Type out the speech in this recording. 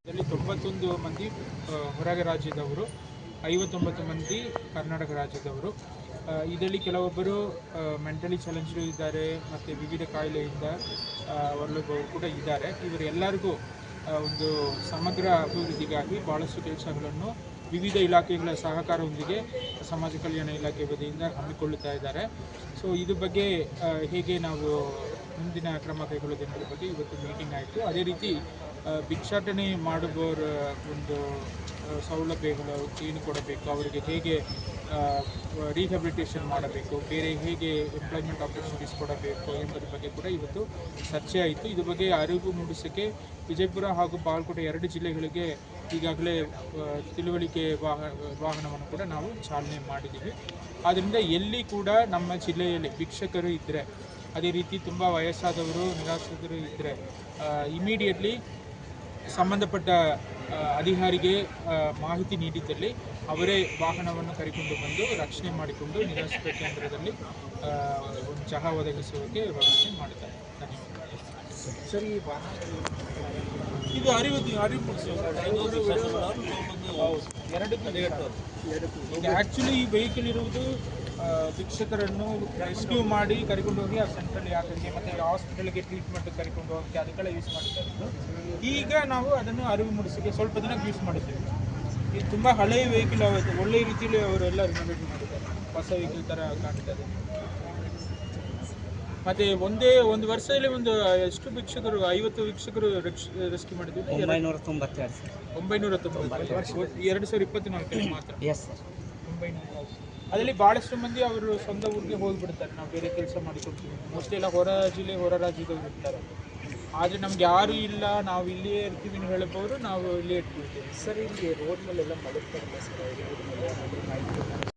ಇದರಲ್ಲಿ 91 ಮಂದಿ ಹೊರಗೆ ರಾಜ್ಯದವರು, 59 ಮಂದಿ ಕರ್ನಾಟಕ ರಾಜ್ಯದವರು. ಇದರಲ್ಲಿ ಕೆಲವೊಬ್ಬರು ಮೆಂಟಲಿ ಚಾಲೆಂಜ್ಡ್ ಇದ್ದಾರೆ ಮತ್ತು ವಿವಿಧ ಕಾಯಿಲೆಯಿಂದ ಹೊರಳುವವರು ಕೂಡ ಇದ್ದಾರೆ. ಇವರೆಲ್ಲರಿಗೂ ಒಂದು ಸಮಗ್ರ ಅಭಿವೃದ್ಧಿಗಾಗಿ ಭಾಳಷ್ಟು ಕೆಲಸಗಳನ್ನು ವಿವಿಧ ಇಲಾಖೆಗಳ ಸಹಕಾರದೊಂದಿಗೆ ಸಮಾಜ ಕಲ್ಯಾಣ ಇಲಾಖೆ ವತಿಯಿಂದ ಹಮ್ಮಿಕೊಳ್ಳುತ್ತಾ ಇದ್ದಾರೆ. ಸೊ ಇದ್ರ ಬಗ್ಗೆ ಹೇಗೆ ನಾವು ಮುಂದಿನ ಕ್ರಮ ಕೈಗೊಳ್ಳೋದ್ರ ಬಗ್ಗೆ ಇವತ್ತು ಮೀಟಿಂಗ್ ಆಯಿತು. ಅದೇ ರೀತಿ ಭಿಕ್ಷಾಟನೆ ಮಾಡುವವರ ಒಂದು ಸೌಲಭ್ಯಗಳು ಏನು ಕೊಡಬೇಕು, ಅವರಿಗೆ ಹೇಗೆ ರಿಹ್ಯಾಬಿಲಿಟೇಷನ್ ಮಾಡಬೇಕು, ಬೇರೆ ಹೇಗೆ ಎಂಪ್ಲಾಯ್ಮೆಂಟ್ ಆಪರ್ಚುನಿಟೀಸ್ ಕೊಡಬೇಕು ಎಂಬುದ್ರ ಬಗ್ಗೆ ಕೂಡ ಇವತ್ತು ಚರ್ಚೆ ಆಯಿತು. ಇದ್ರ ಬಗ್ಗೆ ಅರಿವು ಮೂಡಿಸೋಕ್ಕೆ ವಿಜಯಪುರ ಹಾಗೂ ಬಾಗಲಕೋಟೆ 2 ಜಿಲ್ಲೆಗಳಿಗೆ ಈಗಾಗಲೇ ತಿಳುವಳಿಕೆ ವಾಹನವನ್ನು ಕೂಡ ನಾವು ಚಾಲನೆ ಮಾಡಿದ್ದೀವಿ. ಆದ್ದರಿಂದ ಎಲ್ಲಿ ಕೂಡ ನಮ್ಮ ಜಿಲ್ಲೆಯಲ್ಲಿ ಭಿಕ್ಷಕರು ಇದ್ದರೆ, ಅದೇ ರೀತಿ ತುಂಬ ವಯಸ್ಸಾದವರು ನಿರಾಶ್ರಿತರು ಇದ್ದರೆ ಇಮಿಡಿಯೇಟ್ಲಿ ಸಂಬಂಧಪಟ್ಟ ಅಧಿಕಾರಿಗೆ ಮಾಹಿತಿ ನೀಡಿದ್ದಲ್ಲಿ ಅವರೇ ವಾಹನವನ್ನು ಕರೆದುಕೊಂಡು ಬಂದು ರಕ್ಷಣೆ ಮಾಡಿಕೊಂಡು ನಿರಾಶ್ರಿತ ಕೇಂದ್ರದಲ್ಲಿ ಒಂದು ಚಹಾ ಒದಗಿಸುವುದಕ್ಕೆ ವ್ಯವಸ್ಥೆ ಮಾಡುತ್ತಾರೆ. ಧನ್ಯವಾದ. ಸರಿ, ಇದು ಅರಿವು ಈಗ ಆ್ಯಕ್ಚುಲಿ ಈ ವೆಹಿಕಲ್ ಇರುವುದು ಭಿಕ್ಷಕರನ್ನು ರೆಸ್ಕ್ಯೂ ಮಾಡಿ ಕರ್ಕೊಂಡು ಹೋಗಿ ಆ ಸೆಂಟ್ರಲ್ಲಿ ಹಾಕೋಕ್ಕೆ ಮತ್ತು ಹಾಸ್ಪಿಟಲ್ಗೆ ಟ್ರೀಟ್ಮೆಂಟ್ ಕರ್ಕೊಂಡು ಹೋಗೋಕ್ಕೆ ಅದಕ್ಕೆಲ್ಲ ಯೂಸ್ ಮಾಡಿದ್ದಾರೆ. ಈಗ ನಾವು ಅದನ್ನು ಅರಿವು ಮೂಡಿಸೋಕ್ಕೆ ಸ್ವಲ್ಪ ದಿನ ಯೂಸ್ ಮಾಡಿದ್ದೇವೆ. ಇದು ತುಂಬ ಹಳೆಯ ವೆಹಿಕಲ್, ಒಳ್ಳೆಯ ರೀತಿಯಲ್ಲಿ ಅವರೆಲ್ಲ ರಿನೋವೇಟ್ ಮಾಡಿದ್ದಾರೆ. ಹೊಸ ವೆಹಿಕಲ್ ಥರ ಕಾಣ್ತದೆ. ಮತ್ತು ಒಂದು ವರ್ಷದಲ್ಲಿ ಎಷ್ಟು ಭಿಕ್ಷಕರು, 50 ಭಿಕ್ಷಕರು ರೆಸ್ಕ್ಯೂ ಮಾಡಿದ್ವಿ. 992 2024 ಮಾತ್ರ. 900. ಅದರಲ್ಲಿ ಭಾಳಷ್ಟು ಮಂದಿ ಅವರು ಸ್ವಂತ ಊರಿಗೆ ಹೋಗಿಬಿಡ್ತಾರೆ. ನಾವು ಬೇರೆ ಕೆಲಸ ಮಾಡಿಕೊಡ್ತೀವಿ. ಮೋಸ್ಟ್ಲಿ ಎಲ್ಲ ಹೊರ ಜಿಲ್ಲೆ ಹೊರ ರಾಜ್ಯದವರು ಇರ್ತಾರೆ. ಆದರೆ ನಮ್ಗೆ ಯಾರೂ ಇಲ್ಲ, ನಾವು ಇಲ್ಲಿಯೇ ಇರ್ತೀವಿ ಹೇಳೋರು ನಾವು ಇಲ್ಲೇ ಇಟ್ಕೊಳ್ತೀವಿ. ಸರ್, ಇಲ್ಲಿ ರೋಡ್ ಮೇಲೆಲ್ಲ ಮಲಗ್ತಾರಲ್ಲ ಸರ್,